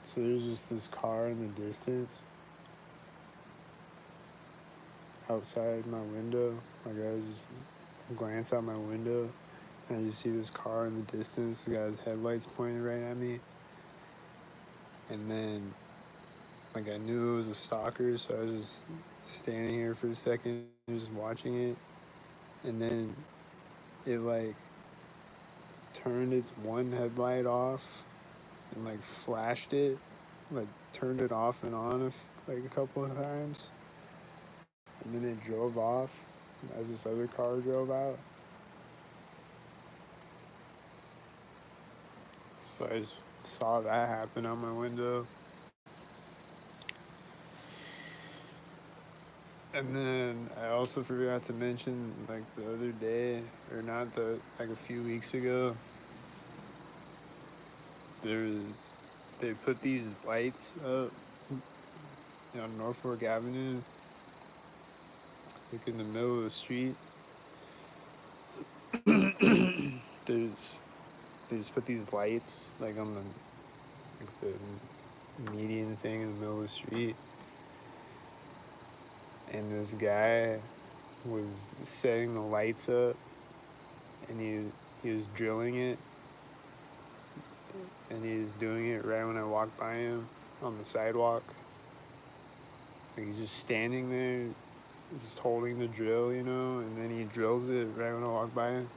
So there's just this car in the distance outside my window. Like I was just glance out my window and I just see this car in the distance. It got his headlights pointed right at me. And then like I knew it was a stalker, so I was just standing here for a second, just watching it. And then it like turned its one headlight off and like flashed it, like turned it off and on like a couple of times, and then it drove off as this other car drove out. So I just saw that happen out my window, and then I also forgot to mention like the other day, or not the like a few weeks ago, there's they put these lights up on Norfolk Avenue, like in the middle of the street. there's they just put these lights like on the median thing in the middle of the street, and this guy was setting the lights up, and he was drilling it, and he was doing it right when I walked by him on the sidewalk. Like he's just standing there, just holding the drill, and then he drills it right when I walk by him.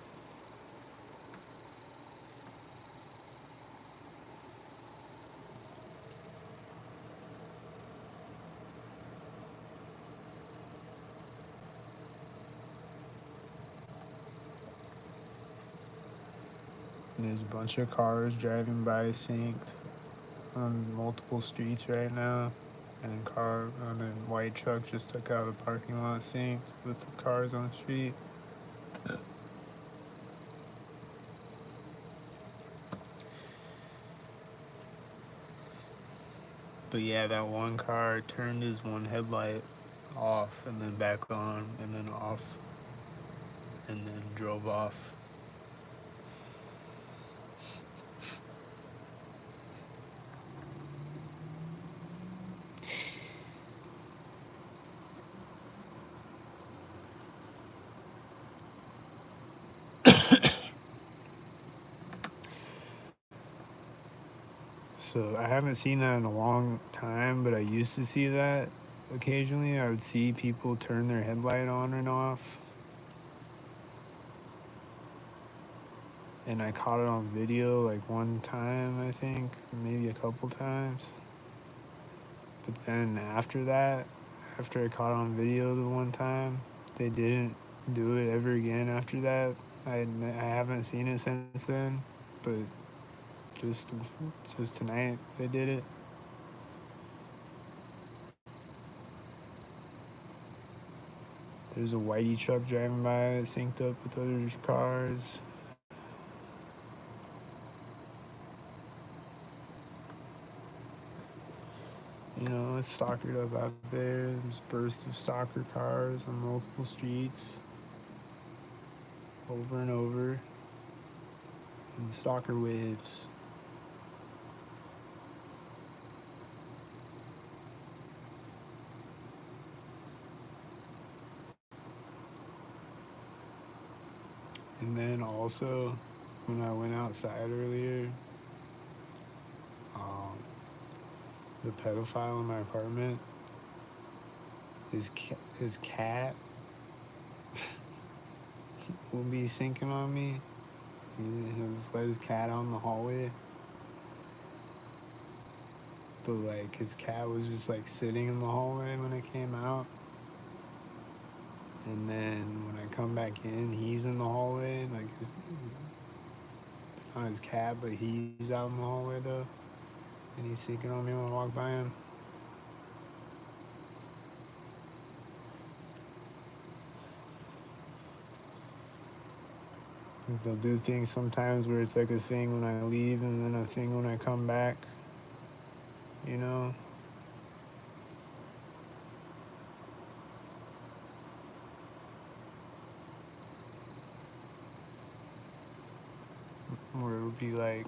And there's a bunch of cars driving by synced on multiple streets right now. And a white truck just took out the parking lot synced with the cars on the street. But yeah, that one car turned his one headlight off and then back on and then off and then drove off. So I haven't seen that in a long time, but I used to see that occasionally. I would see people turn their headlight on and off. And I caught it on video like one time, I think, maybe a couple times. But then after that, after I caught it on video the one time, they didn't do it ever again after that. I haven't seen it since then, but just just tonight they did it. There's a whitey truck driving by synced up with other cars. It's stalkered up out there. There's bursts of stalker cars on multiple streets over and over. And stalker waves. And then also, when I went outside earlier, um, the pedophile in my apartment, his cat will be syncing on me. He'll just let his cat out in the hallway. But like his cat was just like sitting in the hallway when I came out. And then when I come back in, he's in the hallway. Like it's not his cat, but he's out in the hallway though. And he's syncing on me when I walk by him. They'll do things sometimes where it's like a thing when I leave and then a thing when I come back. You know? where it'll be like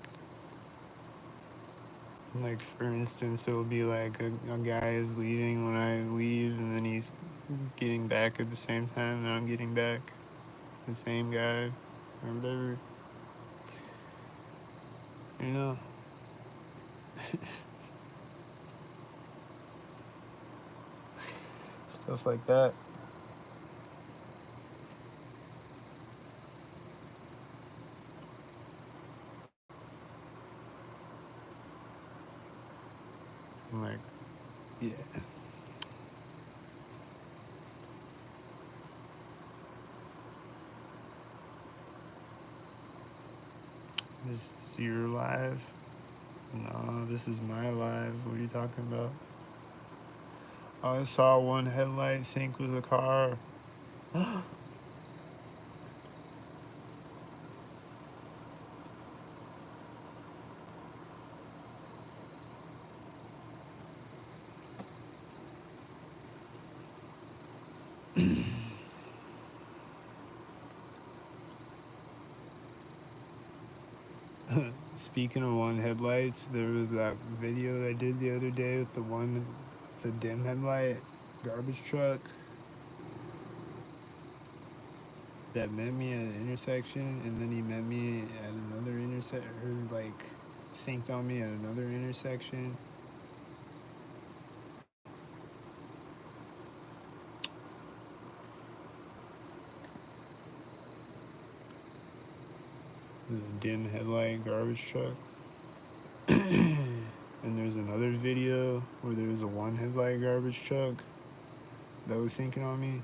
for instance, it'll be like a guy is leaving when I leave, and then he's getting back at the same time that I'm getting back. The same guy, or whatever. You know. Stuff like that. I'm like, yeah. This is your live? No, this is my live. What are you talking about? I saw one headlight sink with a car. Speaking of one headlights, there was that video that I did the other day with the one with the dim headlight garbage truck that met me at an intersection, and then he met me at another intersection, or like synced on me at another intersection. The dim headlight garbage truck. And there's another video where there was a one headlight garbage truck that was syncing on me.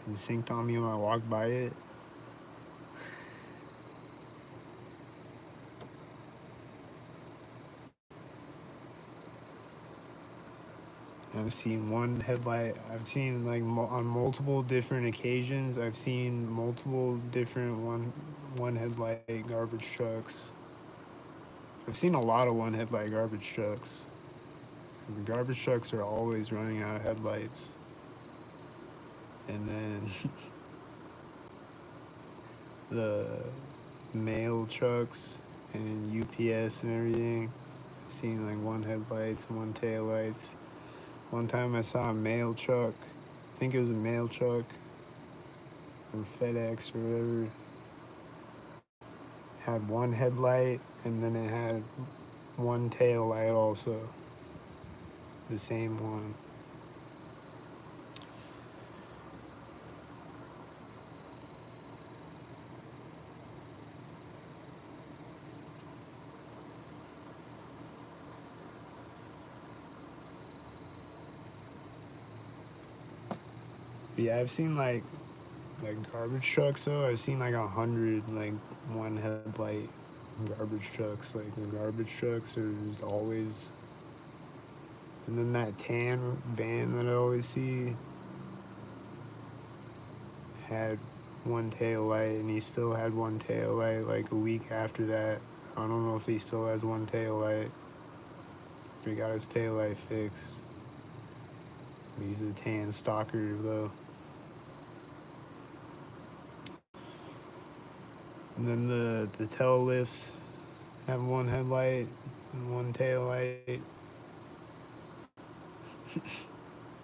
And synced on me when I walked by it. I've seen one headlight. I've seen like on multiple different occasions. I've seen multiple different one headlight garbage trucks. I've seen a lot of one headlight garbage trucks. The garbage trucks are always running out of headlights. And then the mail trucks and UPS and everything. I've seen like one headlights, one tail lights. One time I saw a mail truck. I think it was a mail truck or FedEx or whatever. Had one headlight, and then it had one tail light also. The same one. But yeah, I've seen like garbage trucks though. I've seen like 100 like one headlight garbage trucks. Like the garbage trucks are just always. And then that tan van that I always see had one tail light, and he still had one tail light like a week after that. I don't know if he still has one tail light. If he got his tail light fixed. He's a tan stalkerd though. And then the tail lifts have one headlight and one tail light.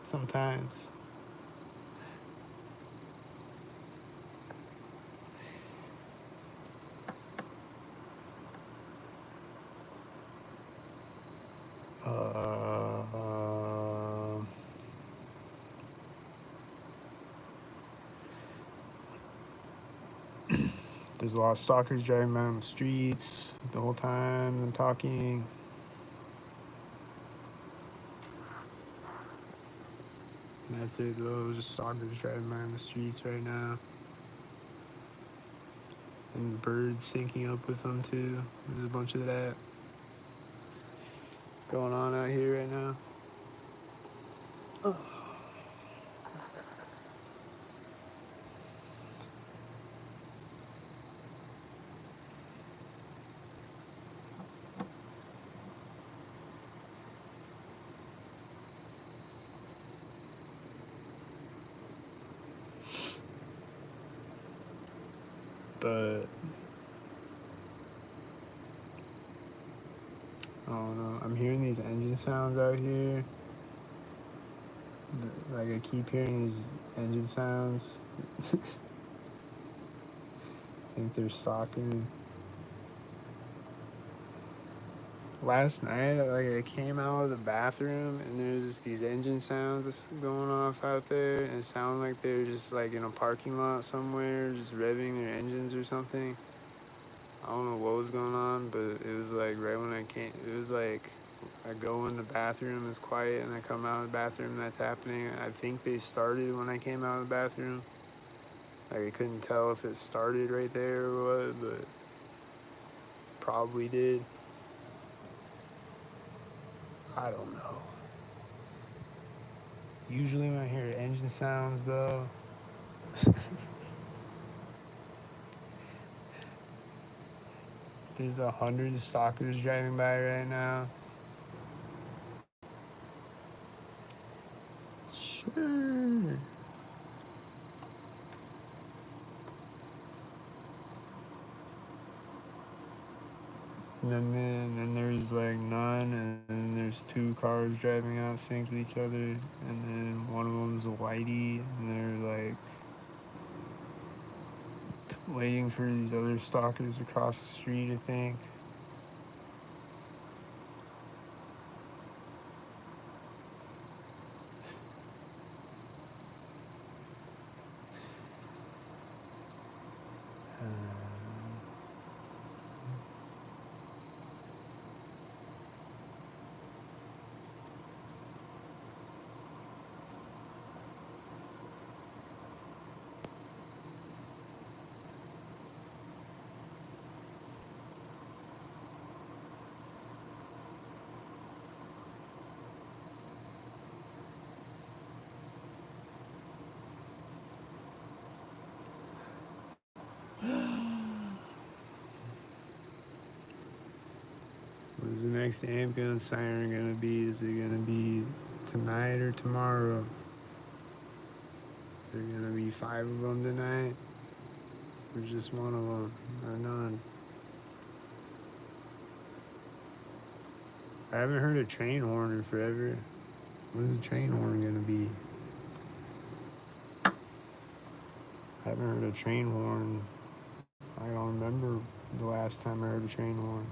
Sometimes. There's a lot of stalkers driving around the streets the whole time I'm talking. And that's it though, just stalkers driving around the streets right now. And birds syncing up with them too. There's a bunch of that going on out here right now. But I don't know. I'm hearing these engine sounds out here. Like I keep hearing these engine sounds. I think they're stalking. Last night, like I came out of the bathroom and there's just these engine sounds going off out there, and it sounded like they're just like in a parking lot somewhere, just revving their engines or something. I don't know what was going on, but it was like right when I came, it was like I go in the bathroom, it's quiet, and I come out of the bathroom, that's happening. I think they started when I came out of the bathroom. Like I couldn't tell if it started right there or what, but probably did. I don't know. Usually when I hear engine sounds though, there's 100 stalkers driving by right now. Sure. And then there's like none, and then there's two cars driving out synced with each other, and then one of them's a whitey, and they're like waiting for these other stalkers across the street, I think. When's the next ambulance siren gonna be? Is it gonna be tonight or tomorrow? Is there gonna be 5 of them tonight? Or just one of them? Or none? I haven't heard a train horn in forever. When's the train horn gonna be? I haven't heard a train horn. I don't remember the last time I heard a train horn.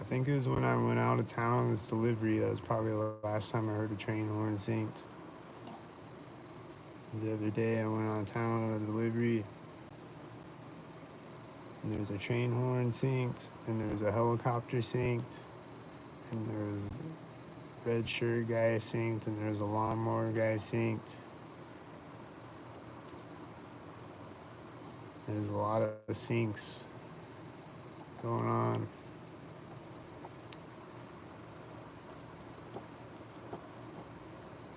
I think it was when I went out of town on this delivery. That was probably the last time I heard a train horn synced. The other day I went out of town on a delivery, and there was a train horn synced, and there was a helicopter synced, and there was a red shirt guy synced, and there was a lawnmower guy synced. There's a lot of syncs going on.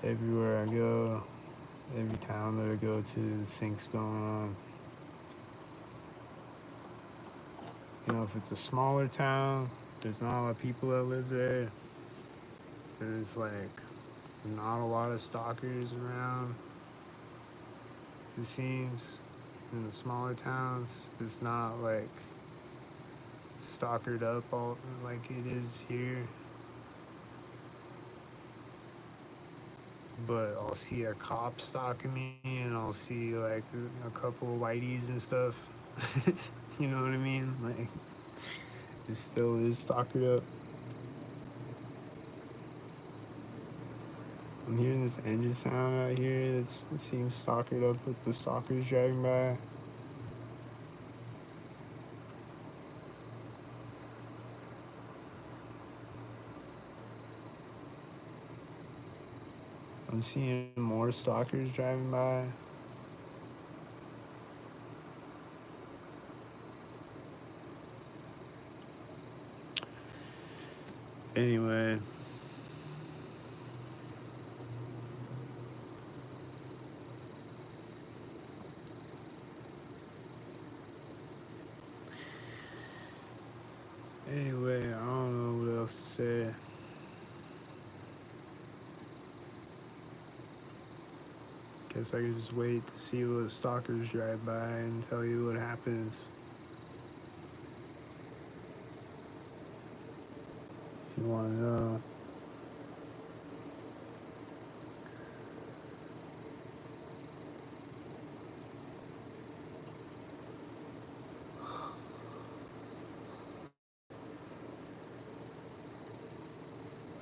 Everywhere I go, every town that I go to, the syncs going on. You know, if it's a smaller town, there's not a lot of people that live there, and it's like not a lot of stalkers around, it seems. In the smaller towns, it's not like stalkered up all like it is here. But I'll see a cop stalking me, and I'll see like a couple of whiteys and stuff. You know what I mean? Like, it still is stalkered up. I'm hearing this engine sound out here that seems stalkered up with the stalkers driving by. I'm seeing more stalkers driving by. Anyway. Anyway, I don't know what else to say. Guess I could just wait to see what stalkers drive by and tell you what happens. you want to know.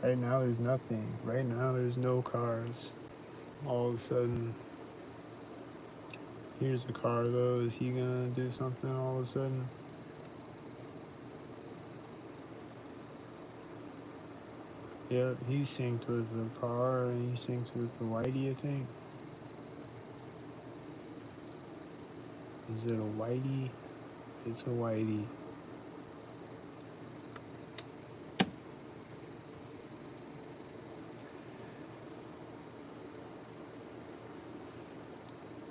Right now, there's nothing. Right now, there's no cars. All of a sudden, here's a car though. Is he gonna do something all of a sudden? Yep, he synced with the car and he synced with the whitey, I think. Is it a whitey? It's a whitey.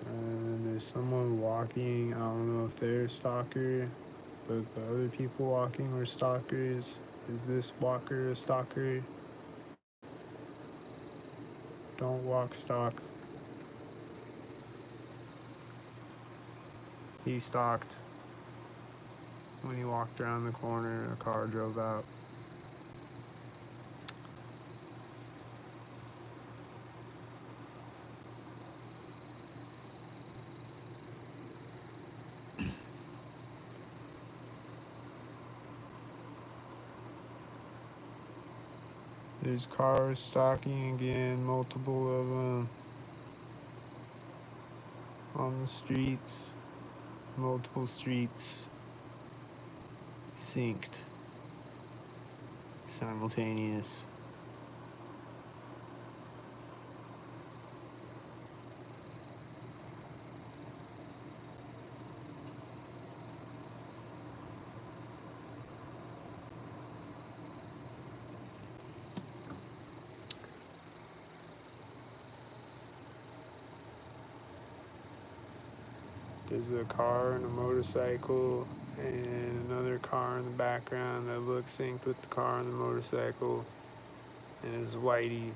And there's someone walking. I don't know if they're a stalker, but the other people walking were stalkers. Is this walker a stalker? Don't walk stalk. He stalked. When he walked around the corner, a car drove out. There's cars stalking again, multiple of them on the streets, multiple streets synced, simultaneous. There's a car and a motorcycle and another car in the background that looks synced with the car and the motorcycle, and it's whitey.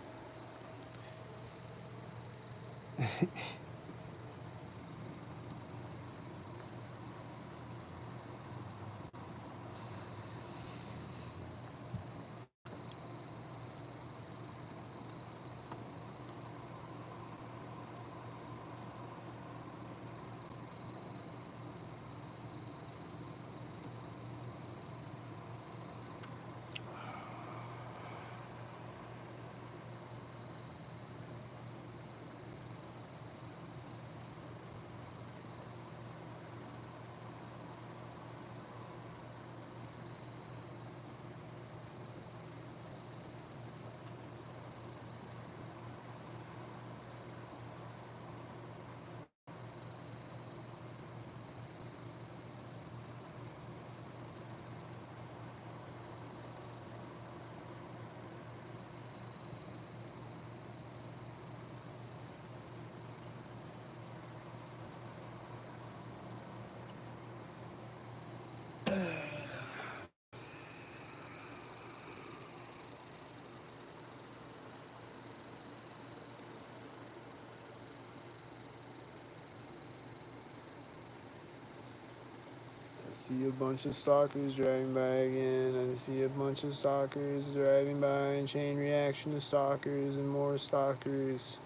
I see a bunch of stalkers driving by again. I see a bunch of stalkers driving by and chain reaction to stalkers and more stalkers.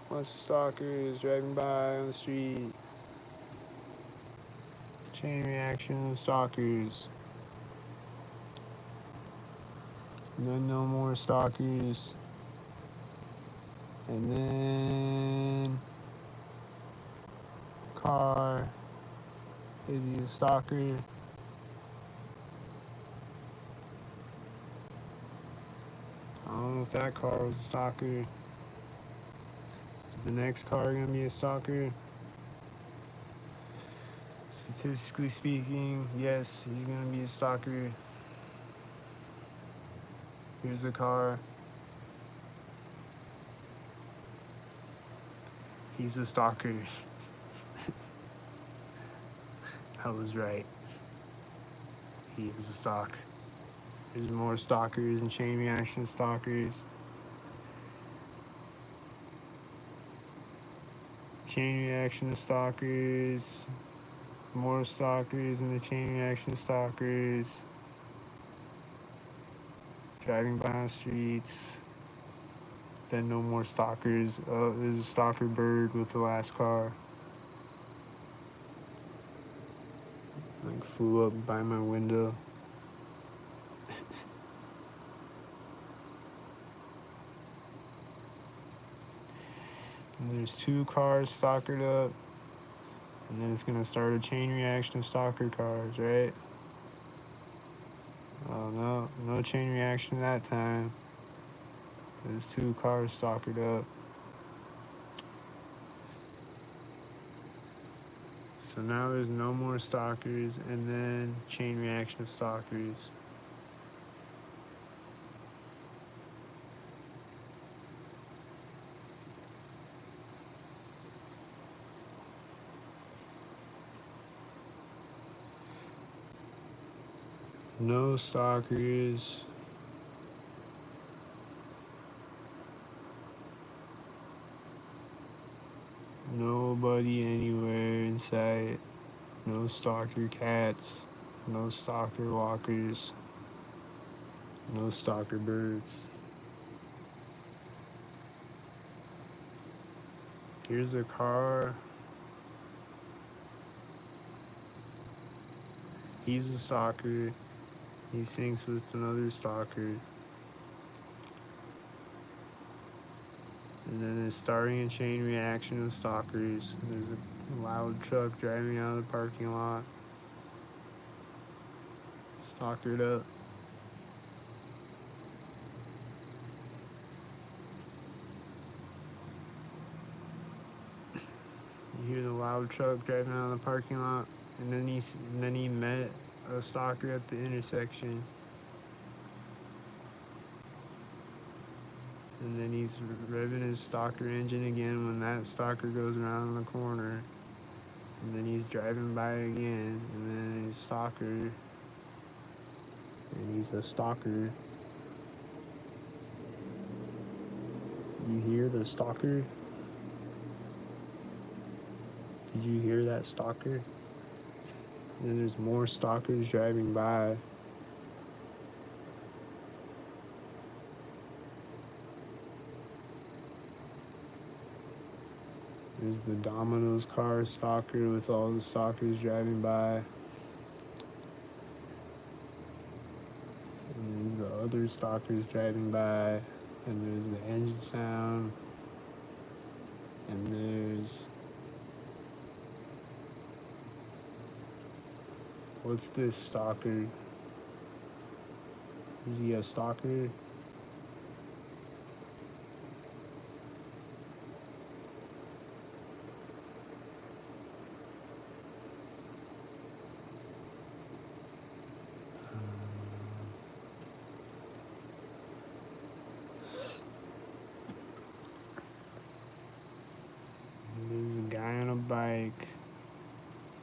Bunch of stalkers driving by on the street. Chain reaction to stalkers. And then no more stalkers. And then car. Is he a stalker? I don't know if that car was a stalker. Is the next car gonna be a stalker? Statistically speaking, yes, he's gonna be a stalker. Here's a car. He's a stalker. I was right. He is a stalk. There's more stalkers and chain reaction stalkers. Chain reaction to stalkers. more stalkers and the chain reaction stalkers driving by on streets. Then no more stalkers. There's a stalker bird with the last car. Like flew up by my window. And there's 2 cars stalkered up. And then it's gonna start a chain reaction of stalker cars, right? Oh no, no chain reaction that time. There's 2 cars stalkered up. So now there's no more stalkers, and then chain reaction of stalkers. No stalkers. Nobody anywhere in sight. No stalker cats. No stalker walkers. No stalker birds. Here's a car. He's a stalker. He syncs with another stalker. And then it's starting a chain reaction of stalkers. There's a loud truck driving out of the parking lot. Stalkered up. You hear the loud truck driving out of the parking lot, and then he met a stalker at the intersection. And then he's revving his stalker engine again when that stalker goes around the corner. And then he's driving by again, and then he's stalker. And he's a stalker. You hear the stalker? Did you hear that stalker? And then there's more stalkers driving by. There's the Domino's car stalker with all the stalkers driving by. And there's the other stalkers driving by. And there's the engine sound. And there's... What's this stalker? Is he a stalker? There's a guy on a bike,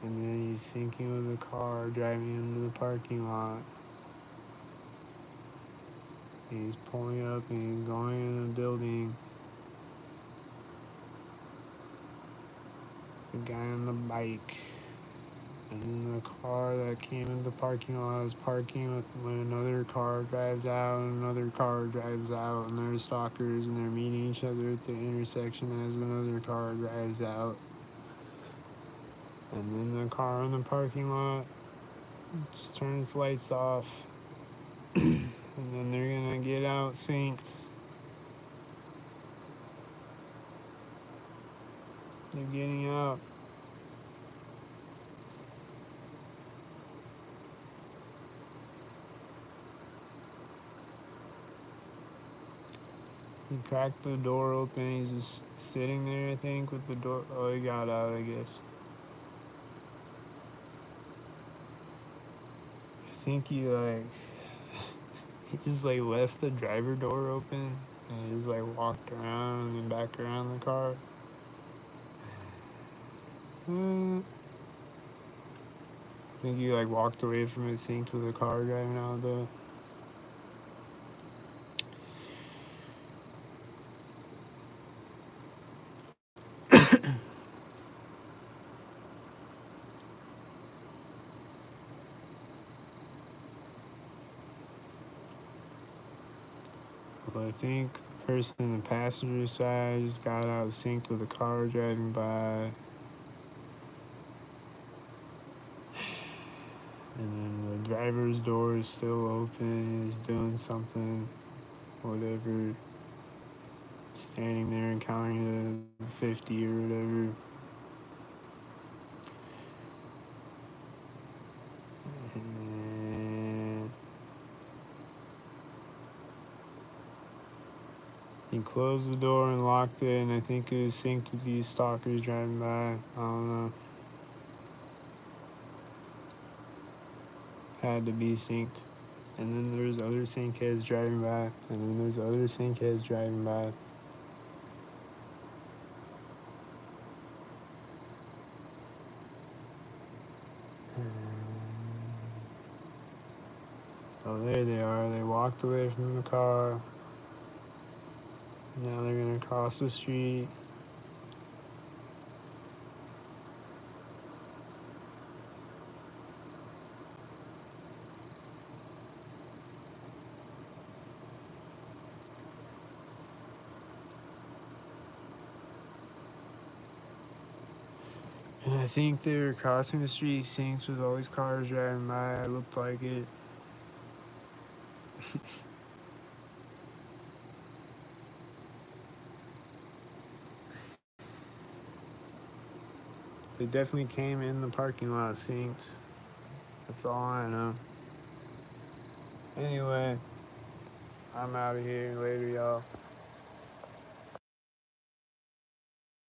and then he's syncing with a car driving into the parking lot. And he's pulling up and he's going in the building. The guy on the bike. And then the car that came in the parking lot is parking with when another car drives out, and another car drives out, and they're stalkers, and they're meeting each other at the intersection as another car drives out. And then the car in the parking lot just turns its lights off. And then they're gonna get out synced. They're getting out. He cracked the door open. He's just sitting there, I think, with the door. Oh, he got out, I guess. I think he he just left the driver door open and he just walked around and then back around the car. I think he walked away from it, synced with the car driving out though. But I think the person in the passenger side just got out synced with a car driving by. And then the driver's door is still open. He's doing something, whatever, standing there and counting to 50 or whatever. And he closed the door and locked it, and I think it was synced with these stalkers driving by. I don't know. Had to be synced. And then there's other synkheads driving by, and then there's other synkheads driving by. Oh, there they are. They walked away from the car. Now they're gonna cross the street. And I think they were crossing the street synced with all these cars driving by. It looked like it. They definitely came in the parking lot synced. That's all I know. Anyway, I'm out of here. Later, y'all.